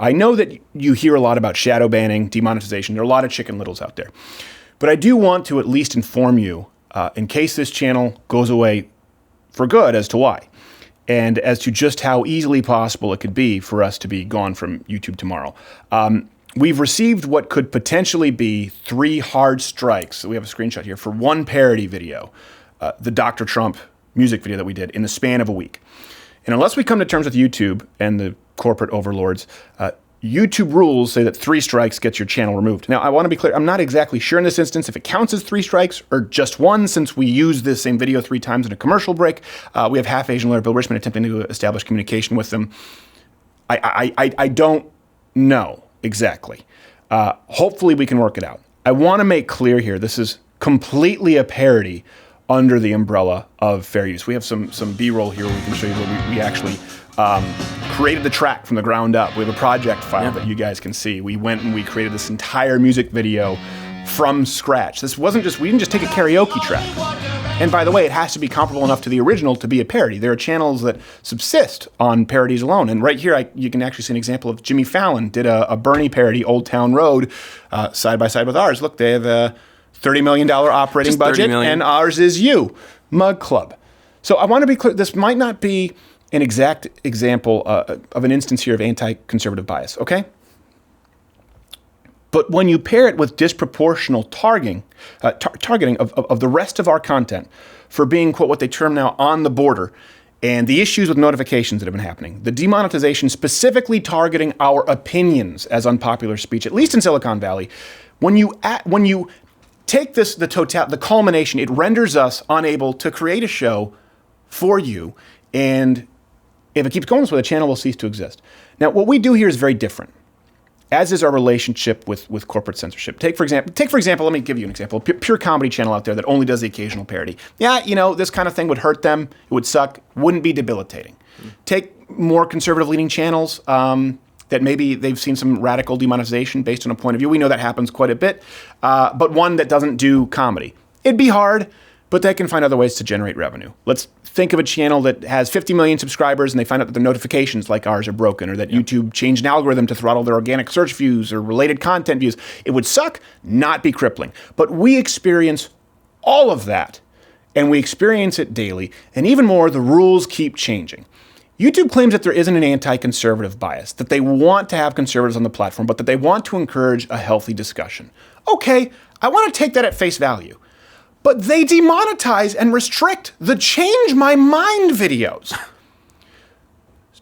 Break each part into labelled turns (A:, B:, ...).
A: I know that you hear a lot about shadow banning, demonetization. There are a lot of chicken littles out there. But I do want to at least inform you, in case this channel goes away for good, as to why. And as to just how easily possible it could be for us to be gone from YouTube tomorrow. We've received what could potentially be 3 hard strikes. We have a screenshot here for one parody video, the Dr. Trump music video that we did in the span of a week. And unless we come to terms with YouTube and the corporate overlords, YouTube rules say that 3 strikes gets your channel removed. Now, I want to be clear. I'm not exactly sure in this instance if it counts as 3 strikes or just 1, since we used this same video 3 times in a commercial break. We have half Asian lawyer Bill Richmond attempting to establish communication with them. I don't know exactly. Hopefully we can work it out. I want to make clear here, this is completely a parody under the umbrella of fair use. We have some B-roll here where we can show you where we actually created the track from the ground up. We have a project file that you guys can see. We went and we created this entire music video from scratch. This wasn't just, we didn't just take a karaoke track. And by the way, it has to be comparable enough to the original to be a parody. There are channels that subsist on parodies alone. And right here, you can actually see an example of Jimmy Fallon did a Bernie parody, Old Town Road, side by side with ours. Look, they have a $30 million operating budget, and ours is You, Mug Club. So I want to be clear, this might not be an exact example of an instance here of anti-conservative bias, okay? But when you pair it with disproportional targeting of the rest of our content for being, quote, what they term now on the border, and the issues with notifications that have been happening, the demonetization specifically targeting our opinions as unpopular speech, at least in Silicon Valley, when you take this, the culmination, it renders us unable to create a show for you, and if it keeps going this way, the channel will cease to exist. Now, what we do here is very different, as is our relationship with corporate censorship. Take for example, let me give you an example, a pure comedy channel out there that only does the occasional parody. Yeah, you know, this kind of thing would hurt them, it would suck, wouldn't be debilitating. Take more conservative leaning channels that maybe they've seen some radical demonetization based on a point of view. We know that happens quite a bit, but one that doesn't do comedy. It'd be hard, but they can find other ways to generate revenue. Let's think of a channel that has 50 million subscribers and they find out that their notifications like ours are broken, or that YouTube changed an algorithm to throttle their organic search views or related content views. It would suck, not be crippling. But we experience all of that, and we experience it daily. And even more, the rules keep changing. YouTube claims that there isn't an anti-conservative bias, that they want to have conservatives on the platform, but that they want to encourage a healthy discussion. Okay, I want to take that at face value. But they demonetize and restrict the Change My Mind videos.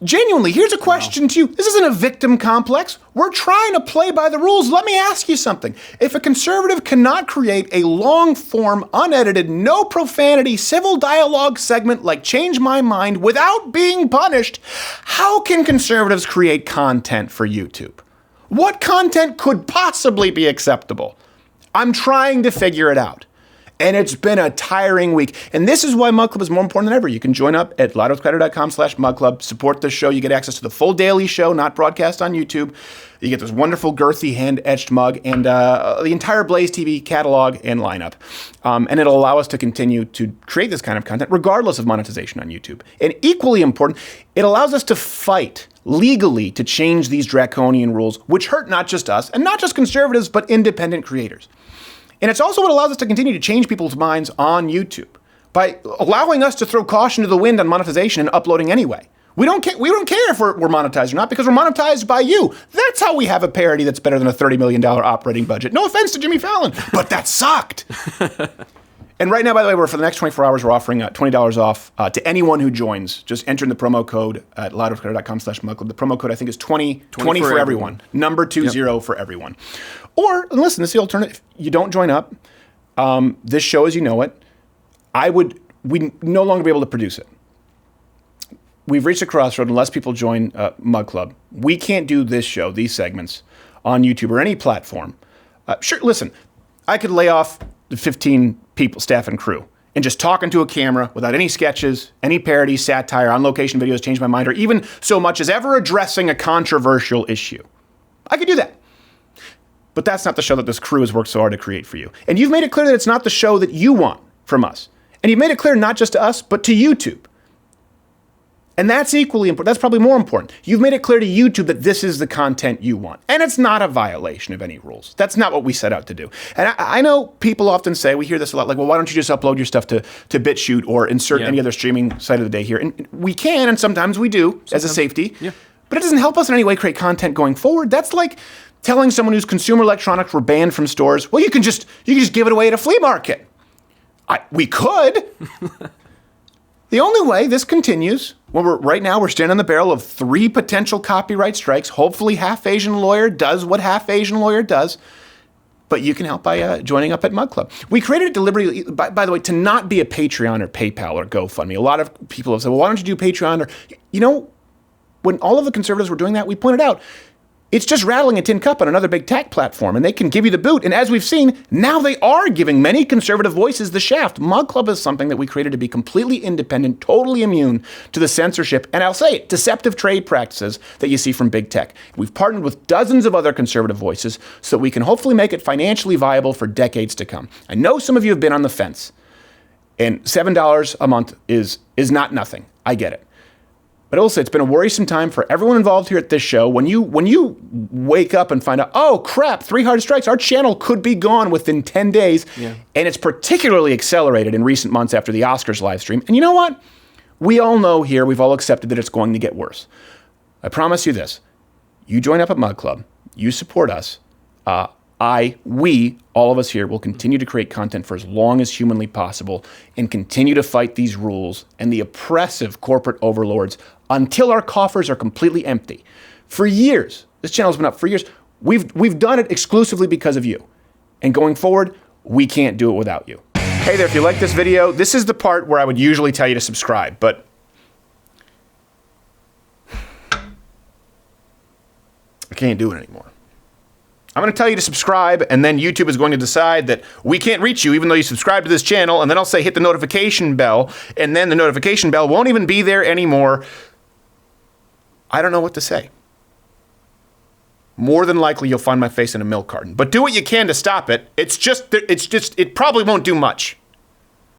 A: Genuinely, here's a question to you. This isn't a victim complex. We're trying to play by the rules. Let me ask you something. If a conservative cannot create a long-form, unedited, no profanity, civil dialogue segment like Change My Mind without being punished, how can conservatives create content for YouTube? What content could possibly be acceptable? I'm trying to figure it out. And it's been a tiring week. And this is why Mug Club is more important than ever. You can join up at loudwithcrowder.com/mugclub, support the show. You get access to the full daily show, not broadcast on YouTube. You get this wonderful, girthy, hand-etched mug and the entire Blaze TV catalog and lineup. And it'll allow us to continue to create this kind of content regardless of monetization on YouTube. And equally important, it allows us to fight legally to change these draconian rules, which hurt not just us and not just conservatives, but independent creators. And it's also what allows us to continue to change people's minds on YouTube by allowing us to throw caution to the wind on monetization and uploading anyway. We don't care if we're monetized or not, because we're monetized by you. That's how we have a parody that's better than a $30 million operating budget. No offense to Jimmy Fallon, but that sucked. And right now, by the way, for the next 24 hours, we're offering $20 off to anyone who joins. Just enter in the promo code at loudwithcrowder.com/mugclub. The promo code, I think, is 20 for everyone. Number 20 for everyone. Or, and listen, this is the alternative. You don't join up. This show, as you know it, we'd no longer be able to produce it. We've reached a crossroad. Unless people join Mug Club, we can't do this show, these segments, on YouTube or any platform. Sure, listen, I could lay off the 15 people, staff and crew, and just talk into a camera without any sketches, any parodies, satire, on-location videos, Change My Mind, or even so much as ever addressing a controversial issue. I could do that. But that's not the show that this crew has worked so hard to create for you. And you've made it clear that it's not the show that you want from us. And you've made it clear not just to us, but to YouTube. And that's equally important. That's probably more important. You've made it clear to YouTube that this is the content you want. And it's not a violation of any rules. That's not what we set out to do. And I know people often say, we hear this a lot, like, well, why don't you just upload your stuff to BitChute or insert any other streaming site of the day here? And we can, and sometimes we do, as a safety. Yeah. But it doesn't help us in any way create content going forward. That's like telling someone whose consumer electronics were banned from stores, well, you can just give it away at a flea market. We could. The only way this continues, right now we're standing on the barrel of 3 potential copyright strikes. Hopefully Half Asian Lawyer does what Half Asian Lawyer does. But you can help by joining up at Mug Club. We created it deliberately, by the way, to not be a Patreon or PayPal or GoFundMe. A lot of people have said, well, why don't you do Patreon? Or, when all of the conservatives were doing that, we pointed out, it's just rattling a tin cup on another big tech platform, and they can give you the boot. And as we've seen, now they are giving many conservative voices the shaft. Mug Club is something that we created to be completely independent, totally immune to the censorship, and I'll say it, deceptive trade practices that you see from big tech. We've partnered with dozens of other conservative voices so that we can hopefully make it financially viable for decades to come. I know some of you have been on the fence, and $7 a month is not nothing. I get it. But also, it's been a worrisome time for everyone involved here at this show. When you wake up and find out, oh, crap, 3 hard strikes, our channel could be gone within 10 days. Yeah. And it's particularly accelerated in recent months after the Oscars live stream. And you know what? We all know here, we've all accepted that it's going to get worse. I promise you this. You join up at Mug Club. You support us. We, all of us here, will continue to create content for as long as humanly possible and continue to fight these rules and the oppressive corporate overlords until our coffers are completely empty. For years, this channel's been up for years. We've done it exclusively because of you. And going forward, we can't do it without you. Hey there, if you like this video, this is the part where I would usually tell you to subscribe, but I can't do it anymore. I'm going to tell you to subscribe, and then YouTube is going to decide that we can't reach you even though you subscribe to this channel, and then I'll say hit the notification bell, and then the notification bell won't even be there anymore. I don't know what to say. More than likely, you'll find my face in a milk carton. But do what you can to stop it. It probably won't do much.